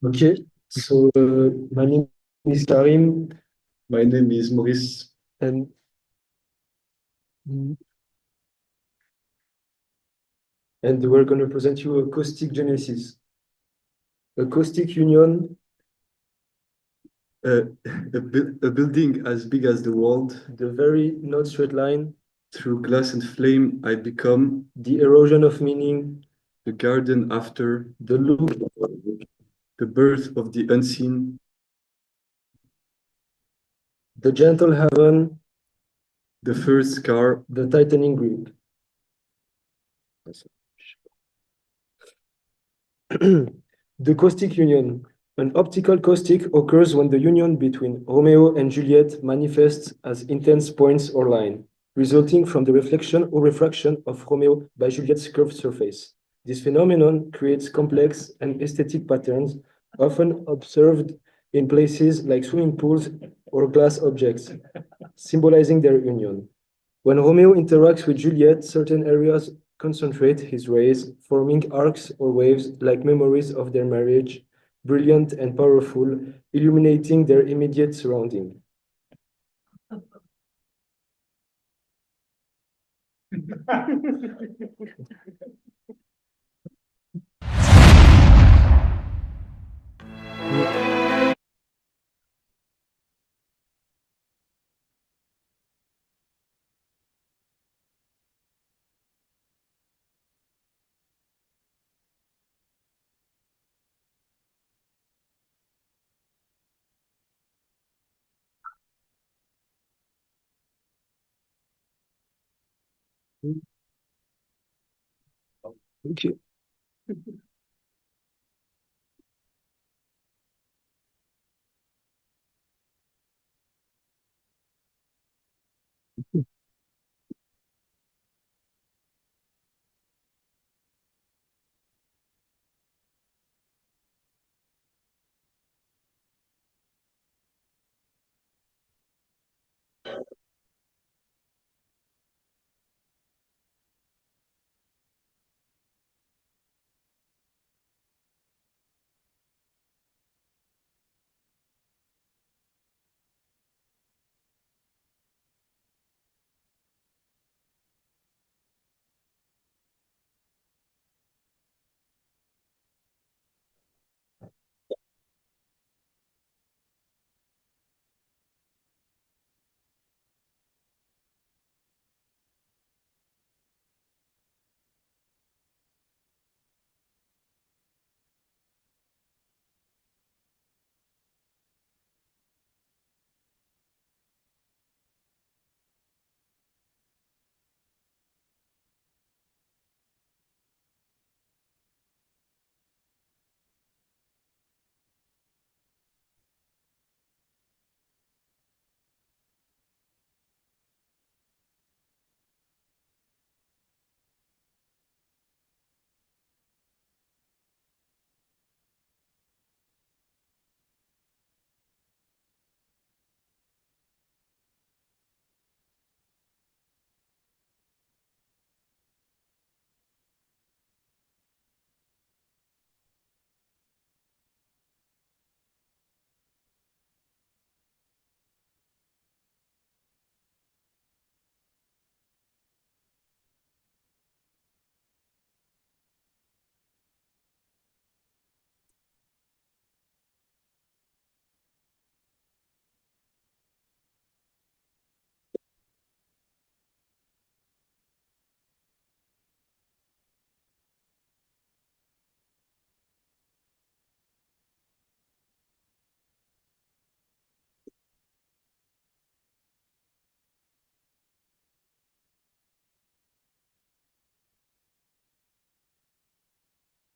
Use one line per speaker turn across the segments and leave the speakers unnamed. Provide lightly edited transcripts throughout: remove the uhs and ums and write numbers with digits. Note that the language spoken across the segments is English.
Okay, so my name is Karim,
My name is Maurice.
and we're going to present you a caustic genesis. A caustic union,
A building as big as the world.
the very not straight line,
Through glass and flame, I become
the erosion of meaning,
the garden after
the loop,
the birth of the unseen,
the gentle heaven,
the first scar.
the tightening grip. The caustic union. An optical caustic occurs when the union between Romeo and Juliet manifests as intense points or line, resulting from the reflection or refraction of Romeo by Juliet's curved surface. This phenomenon creates complex and aesthetic patterns, often observed in places like swimming pools or glass objects, symbolizing their union. When Romeo interacts with Juliet, certain areas concentrate his rays, forming arcs or waves like memories of their marriage, brilliant and powerful, illuminating their immediate surrounding. Okay.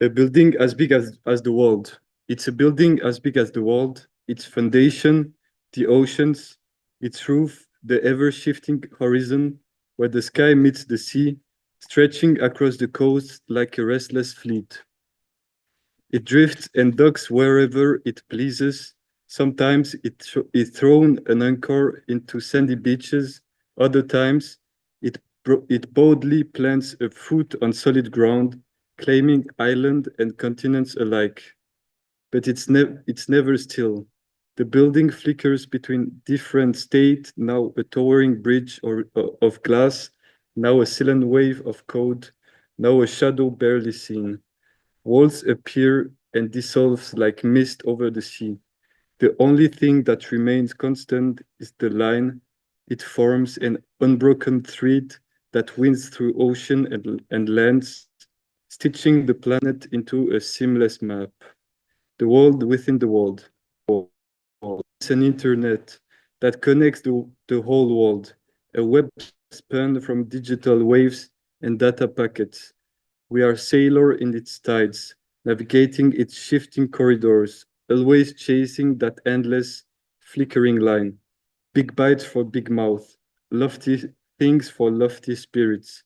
A building as big as the world. It's a building as big as the world. Its foundation, the oceans, its roof, the ever-shifting horizon, where the sky meets the sea, stretching across the coast like a restless fleet. It drifts and docks wherever it pleases. Sometimes it thrown an anchor into sandy beaches. Other times, it boldly plants a foot on solid ground, claiming island and continents alike. but it's never still. The building flickers between different state, now a towering bridge of glass, now a silent wave of code, now a shadow barely seen. Walls appear and dissolves like mist over the sea. The only thing that remains constant is the line. It forms an unbroken thread that winds through ocean and lands, stitching the planet into a seamless map. The world within the world. It's an internet that connects the whole world, a web spun from digital waves and data packets. We are sailor in its tides, navigating its shifting corridors, always chasing that endless, flickering line. Big bites for big mouth, lofty things for lofty spirits.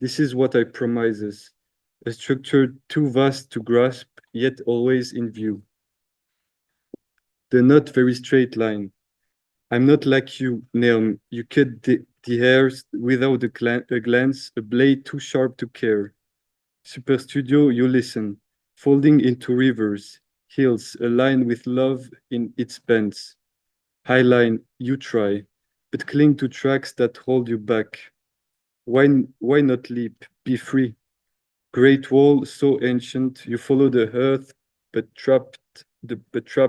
This is what I promises, a structure too vast to grasp, yet always in view. The not very straight line. I'm not like you, Neom. You cut the hairs without a glance, a blade too sharp to care. Super Studio, you listen, folding into rivers, hills, a line with love in its bends. High line, you try, but cling to tracks that hold you back. Why not leap, be free? Great wall, so ancient, you follow the earth, but trap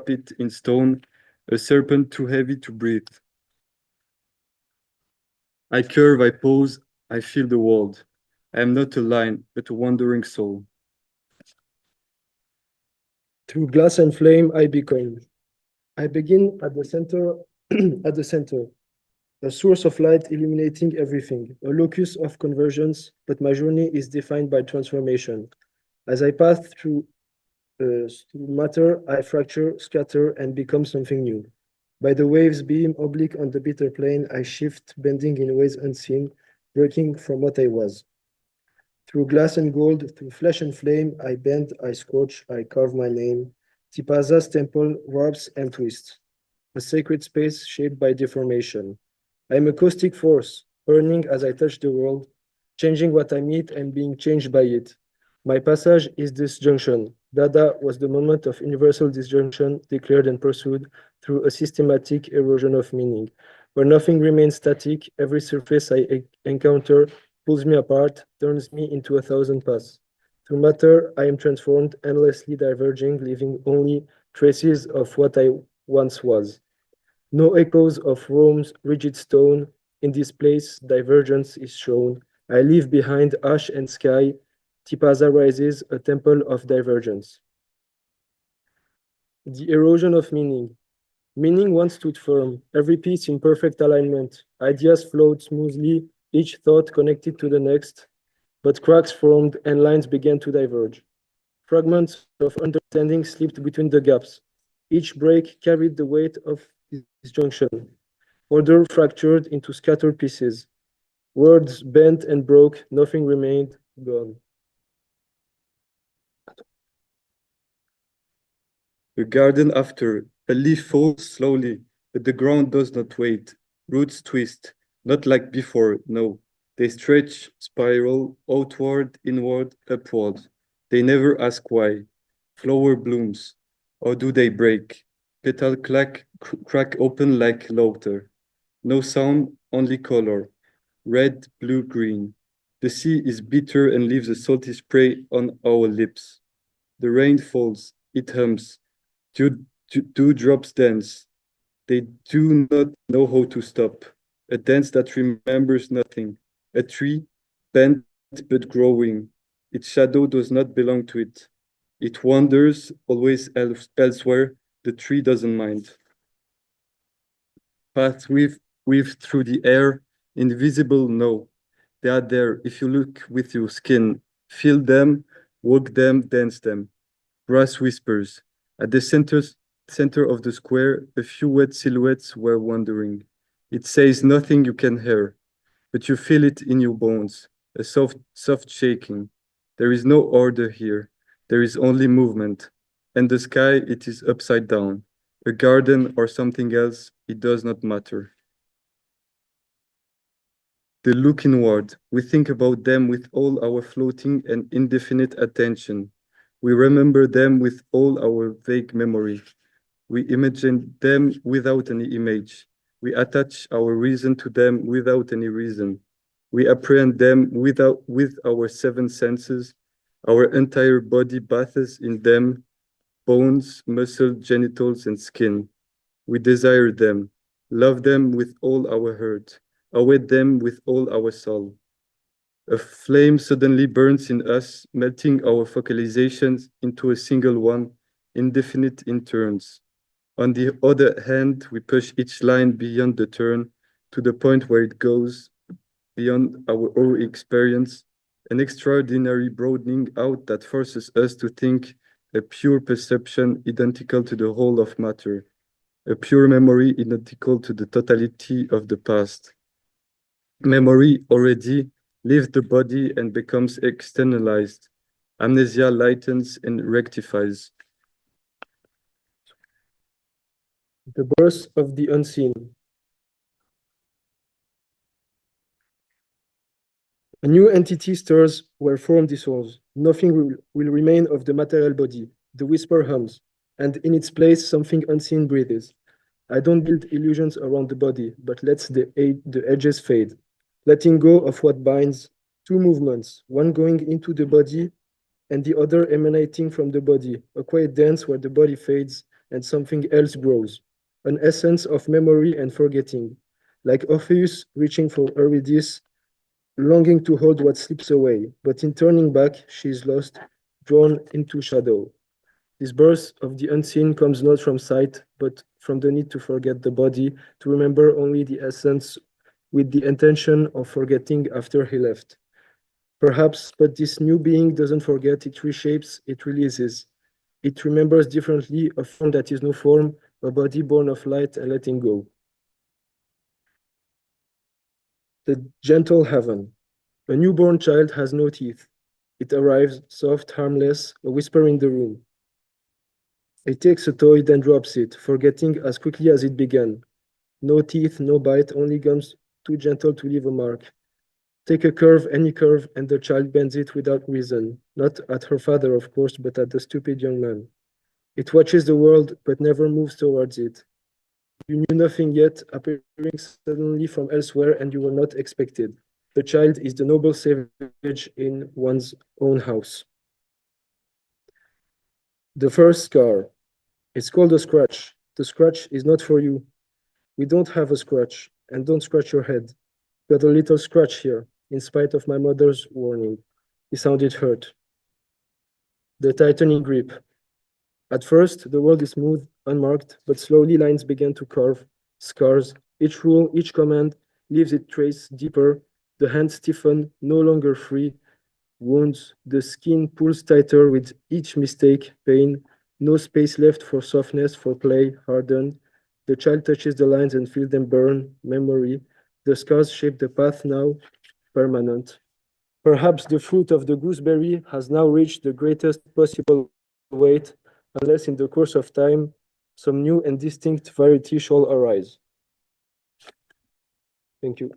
it in stone, a serpent too heavy to breathe. I curve, I pose, I feel the world. I am not a line, but a wandering soul.
Through glass and flame, I become. I begin at the center, at the center, a source of light illuminating everything, a locus of convergence, but my journey is defined by transformation. As I pass through matter, I fracture, scatter, and become something new. By the waves beam oblique on the bitter plane, I shift, bending in ways unseen, breaking from what I was. Through glass and gold, through flesh and flame, I bend, I scorch, I carve my name. Tipaza's temple warps and twists, a sacred space shaped by deformation. I am a caustic force, burning as I touch the world, changing what I meet and being changed by it. My passage is disjunction. Dada was the moment of universal disjunction declared and pursued through a systematic erosion of meaning. Where nothing remains static, every surface I encounter pulls me apart, turns me into a thousand paths. Through matter, I am transformed, endlessly diverging, leaving only traces of what I once was. No echoes of Rome's rigid stone. In this place, divergence is shown. I leave behind ash and sky. Tipaza rises, a temple of divergence. The erosion of meaning. Meaning once stood firm, every piece in perfect alignment. Ideas flowed smoothly, each thought connected to the next, but cracks formed and lines began to diverge. Fragments of understanding slipped between the gaps. Each break carried the weight of disjunction. Order fractured into scattered pieces. Words bent and broke, nothing remained, gone.
A garden after, a leaf falls slowly, but the ground does not wait. Roots twist, not like before, no. They stretch, spiral, outward, inward, upward. They never ask why. Flower blooms. Or do they break? Petal crack open like laughter. No sound, only color. Red, blue, green. The sea is bitter and leaves a salty spray on our lips. The rain falls, it hums. Dewdrops dance. They do not know how to stop. A dance that remembers nothing. A tree, bent but growing. Its shadow does not belong to it. It wanders always elsewhere. The tree doesn't mind. Paths weave through the air, invisible, no. They are there if you look with your skin. Feel them, walk them, dance them. Brass whispers. At the center of the square, a few wet silhouettes were wandering. It says nothing you can hear, but you feel it in your bones, a soft shaking. There is no order here. There is only movement. And the sky, it is upside down. A garden or something else, it does not matter. The look inward, we think about them with all our floating and indefinite attention. We remember them with all our vague memory. We imagine them without any image. We attach our reason to them without any reason. We apprehend them with our seven senses. Our entire body bathes in them, bones, muscle, genitals, and skin. We desire them, love them with all our heart, await them with all our soul. A flame suddenly burns in us, melting our focalizations into a single one, indefinite in turns. On the other hand, we push each line beyond the turn to the point where it goes beyond our own experience, an extraordinary broadening out that forces us to think a pure perception identical to the whole of matter, a pure memory identical to the totality of the past. Memory already leaves the body and becomes externalized. Amnesia lightens and rectifies.
The birth of the unseen. A new entity stirs where form dissolves. Nothing will remain of the material body. The whisper hums, and in its place something unseen breathes. I don't build illusions around the body, but lets the edges fade. Letting go of what binds, two movements, one going into the body and the other emanating from the body, a quiet dance where the body fades and something else grows. An essence of memory and forgetting, like Orpheus reaching for Eurydice, longing to hold what slips away, but in turning back, she is lost, drawn into shadow. This birth of the unseen comes not from sight, but from the need to forget the body, to remember only the essence with the intention of forgetting after he left. Perhaps, but this new being doesn't forget, it reshapes, it releases. It remembers differently a form that is no form, a body born of light and letting go. The gentle heaven. A newborn child has no teeth. It arrives, soft, harmless, a whisper in the room. It takes a toy, then drops it, forgetting as quickly as it began. No teeth, no bite, only gums too gentle to leave a mark. Take a curve, any curve, and the child bends it without reason. Not at her father, of course, but at the stupid young man. It watches the world, but never moves towards it. You knew nothing yet, appearing suddenly from elsewhere, and you were not expected. The child is the noble savage in one's own house. The first scar. It's called a scratch. The scratch is not for you. We don't have a scratch, and don't scratch your head. Got a little scratch here, in spite of my mother's warning. He sounded hurt. The tightening grip. At first, the world is smooth, unmarked, but slowly lines begin to carve, scars. Each rule, each command leaves its trace deeper. The hands stiffen, no longer free. Wounds, the skin pulls tighter with each mistake, pain. No space left for softness, for play, hardened. The child touches the lines and feels them burn, memory. The scars shape the path now, permanent. Perhaps the fruit of the gooseberry has now reached the greatest possible weight, unless in the course of time, some new and distinct variety shall arise. Thank you.